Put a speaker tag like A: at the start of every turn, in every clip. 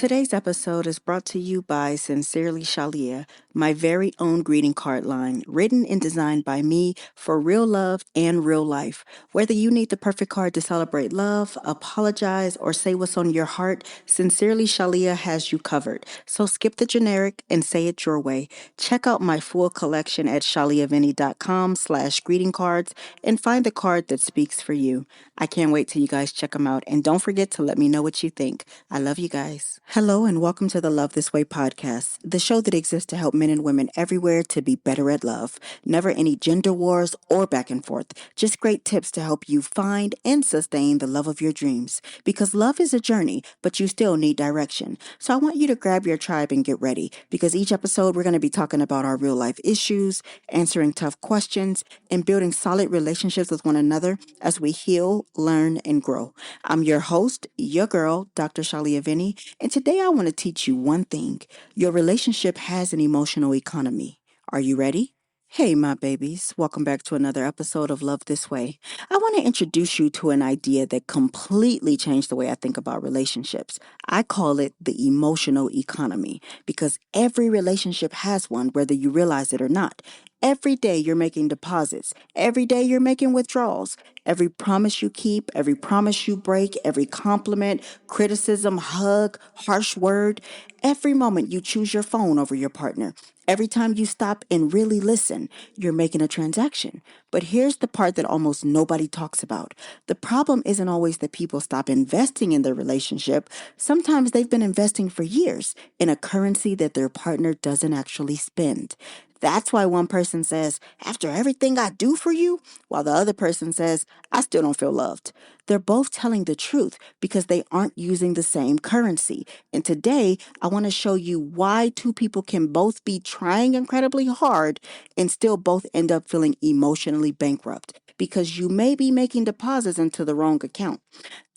A: Today's episode is brought to you by Sincerely Shalia, my very own greeting card line, written and designed by me for real love and real life. Whether you need the perfect card to celebrate love, apologize, or say what's on your heart, Sincerely Shalia has you covered. So skip the generic and say it your way. Check out my full collection at shaliavinny.com/greeting cards and find the card that speaks for you. I can't wait till you guys check them out. And don't forget to let me know what you think. I love you guys. Hello, and welcome to the Love This Way podcast, the show that exists to help men and women everywhere to be better at love. Never any gender wars or back and forth. Just great tips to help you find and sustain the love of your dreams. Because love is a journey, but you still need direction. So I want you to grab your tribe and get ready. Because each episode, we're going to be talking about our real life issues, answering tough questions, and building solid relationships with one another as we heal, learn, and grow. I'm your host, your girl, Dr. Shalia Vinny, and today I want to teach you one thing. Your relationship has an emotional economy. Are you ready? Hey, my babies. Welcome back to another episode of Love This Way. I want to introduce you to an idea that completely changed the way I think about relationships. I call it the emotional economy because every relationship has one, whether you realize it or not. Every day you're making deposits. Every day you're making withdrawals. Every promise you keep, every promise you break, every compliment, criticism, hug, harsh word, every moment you choose your phone over your partner. Every time you stop and really listen, you're making a transaction. But here's the part that almost nobody talks about. The problem isn't always that people stop investing in their relationship. Sometimes they've been investing for years in a currency that their partner doesn't actually spend. That's why one person says, after everything I do for you, while the other person says, I still don't feel loved. They're both telling the truth because they aren't using the same currency. And today, I want to show you why two people can both be trying incredibly hard and still both end up feeling emotionally bankrupt because you may be making deposits into the wrong account.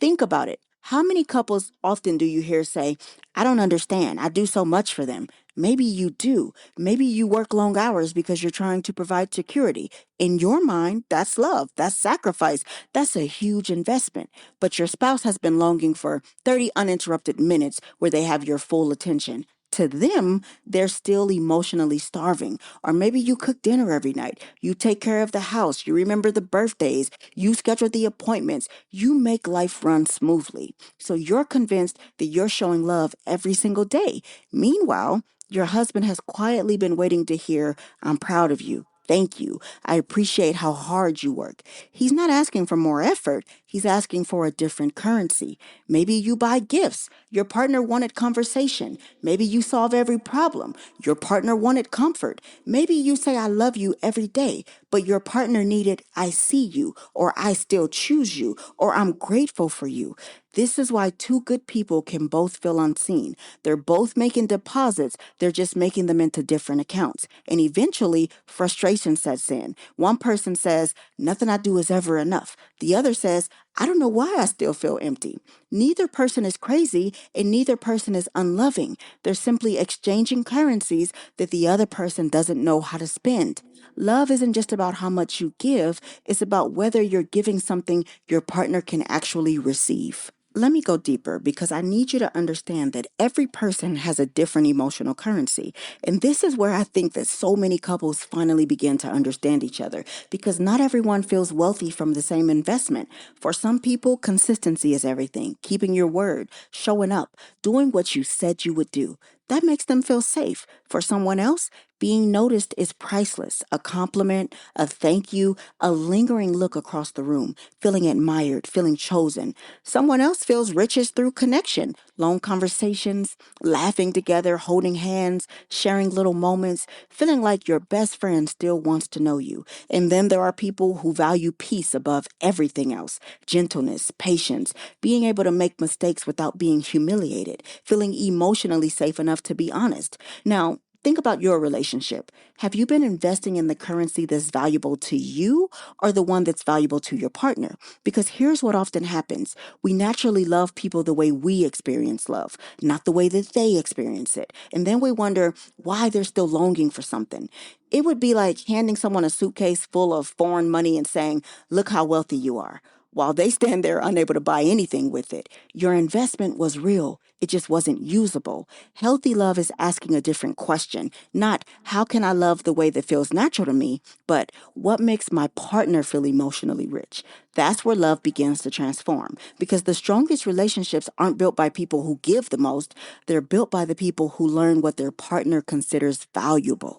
A: Think about it. How many couples often do you hear say, I don't understand. I do so much for them. Maybe you do. Maybe you work long hours because you're trying to provide security. In your mind, that's love. That's sacrifice. That's a huge investment. But your spouse has been longing for 30 uninterrupted minutes where they have your full attention. To them, they're still emotionally starving. Or maybe you cook dinner every night. You take care of the house. You remember the birthdays. You schedule the appointments. You make life run smoothly. So you're convinced that you're showing love every single day. Meanwhile, your husband has quietly been waiting to hear, I'm proud of you. Thank you. I appreciate how hard you work. He's not asking for more effort. He's asking for a different currency. Maybe you buy gifts. Your partner wanted conversation. Maybe you solve every problem. Your partner wanted comfort. Maybe you say, I love you every day, but your partner needed, I see you, or I still choose you, or I'm grateful for you. This is why two good people can both feel unseen. They're both making deposits. They're just making them into different accounts. And eventually, frustration sets in. One person says, nothing I do is ever enough. The other says, I don't know why I still feel empty. Neither person is crazy and neither person is unloving. They're simply exchanging currencies that the other person doesn't know how to spend. Love isn't just about how much you give. It's about whether you're giving something your partner can actually receive. Let me go deeper because I need you to understand that every person has a different emotional currency. And this is where I think that so many couples finally begin to understand each other because not everyone feels wealthy from the same investment. For some people, consistency is everything. Keeping your word, showing up, doing what you said you would do. That makes them feel safe. For someone else, being noticed is priceless. A compliment, a thank you, a lingering look across the room, feeling admired, feeling chosen. Someone else feels riches through connection, long conversations, laughing together, holding hands, sharing little moments, feeling like your best friend still wants to know you. And then there are people who value peace above everything else, gentleness, patience, being able to make mistakes without being humiliated, feeling emotionally safe enough to be honest. Now, think about your relationship. Have you been investing in the currency that's valuable to you or the one that's valuable to your partner? Because here's what often happens. We naturally love people the way we experience love, not the way that they experience it. And then we wonder why they're still longing for something. It would be like handing someone a suitcase full of foreign money and saying, look how wealthy you are. while they stand there unable to buy anything with it. Your investment was real. It just wasn't usable. Healthy love is asking a different question, not how can I love the way that feels natural to me, but what makes my partner feel emotionally rich? That's where love begins to transform, because the strongest relationships aren't built by people who give the most. They're built by the people who learn what their partner considers valuable.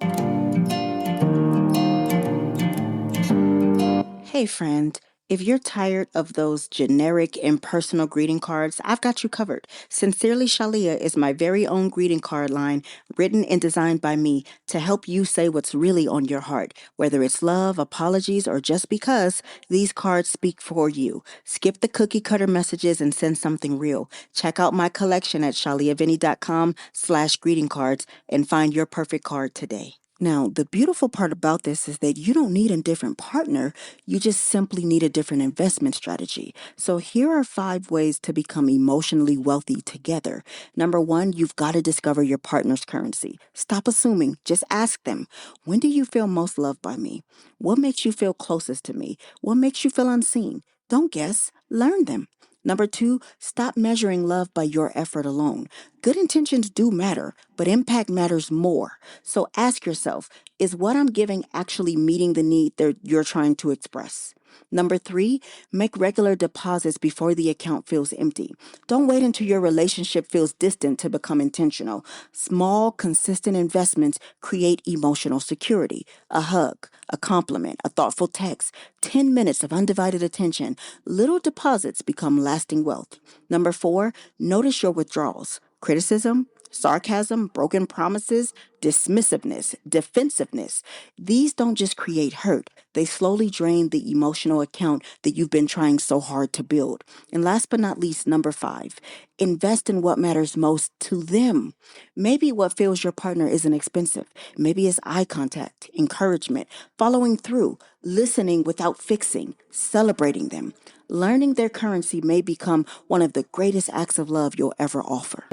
A: Hey, friend. If you're tired of those generic, impersonal greeting cards, I've got you covered. Sincerely Shalia is my very own greeting card line, written and designed by me to help you say what's really on your heart. Whether it's love, apologies, or just because, these cards speak for you. Skip the cookie cutter messages and send something real. Check out my collection at shaliavinny.com/greeting cards and find your perfect card today. Now, the beautiful part about this is that you don't need a different partner. You just simply need a different investment strategy. So here are 5 ways to become emotionally wealthy together. Number 1, you've got to discover your partner's currency. Stop assuming. Just ask them, when do you feel most loved by me? What makes you feel closest to me? What makes you feel unseen? Don't guess. Learn them. Number 2, stop measuring love by your effort alone. Good intentions do matter, but impact matters more. So ask yourself, is what I'm giving actually meeting the need that you're trying to express? Number 3, make regular deposits before the account feels empty. Don't wait until your relationship feels distant to become intentional. Small, consistent investments create emotional security. A hug, a compliment, a thoughtful text, 10 minutes of undivided attention. Little deposits become lasting wealth. Number 4, notice your withdrawals. Criticism, sarcasm, broken promises, dismissiveness, defensiveness. These don't just create hurt. They slowly drain the emotional account that you've been trying so hard to build. And last but not least, number 5, invest in what matters most to them. Maybe what fills your partner isn't expensive. Maybe it's eye contact, encouragement, following through, listening without fixing, celebrating them. Learning their currency may become one of the greatest acts of love you'll ever offer.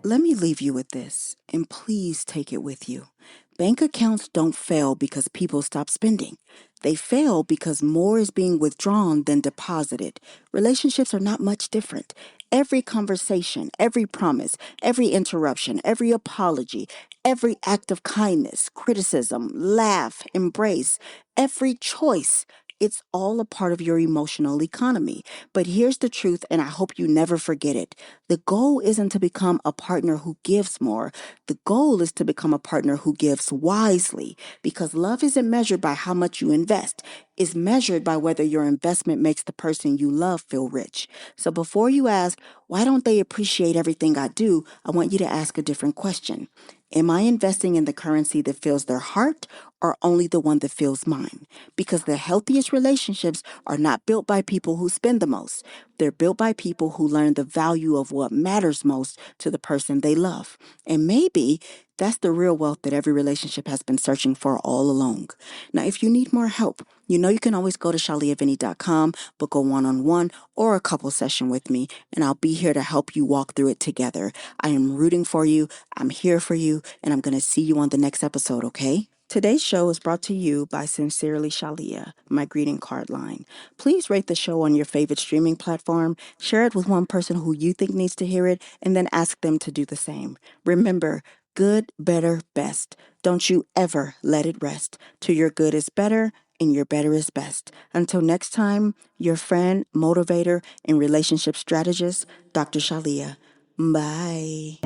A: Let me leave you with this, and please take it with you. Bank accounts don't fail because people stop spending. They fail because more is being withdrawn than deposited. Relationships are not much different. Every conversation, every promise, every interruption, every apology, every act of kindness, criticism, laugh, embrace, every choice, it's all a part of your emotional economy. But here's the truth, and I hope you never forget it. The goal isn't to become a partner who gives more. The goal is to become a partner who gives wisely, because love isn't measured by how much you invest. It's measured by whether your investment makes the person you love feel rich. So before you ask, why don't they appreciate everything I do? I want you to ask a different question. Am I investing in the currency that fills their heart, or only the one that fills mine? Because the healthiest relationships are not built by people who spend the most. They're built by people who learn the value of what matters most to the person they love. And maybe that's the real wealth that every relationship has been searching for all along. Now, if you need more help, you know you can always go to shaliavinny.com, book a one-on-one or a couple session with me, and I'll be here to help you walk through it together. I am rooting for you, I'm here for you, and I'm going to see you on the next episode, okay? Today's show is brought to you by Sincerely Shalia, my greeting card line. Please rate the show on your favorite streaming platform, share it with one person who you think needs to hear it, and then ask them to do the same. Remember, good, better, best. Don't you ever let it rest. To your good is better, and your better is best. Until next time, your friend, motivator, and relationship strategist, Dr. Shalia. Bye.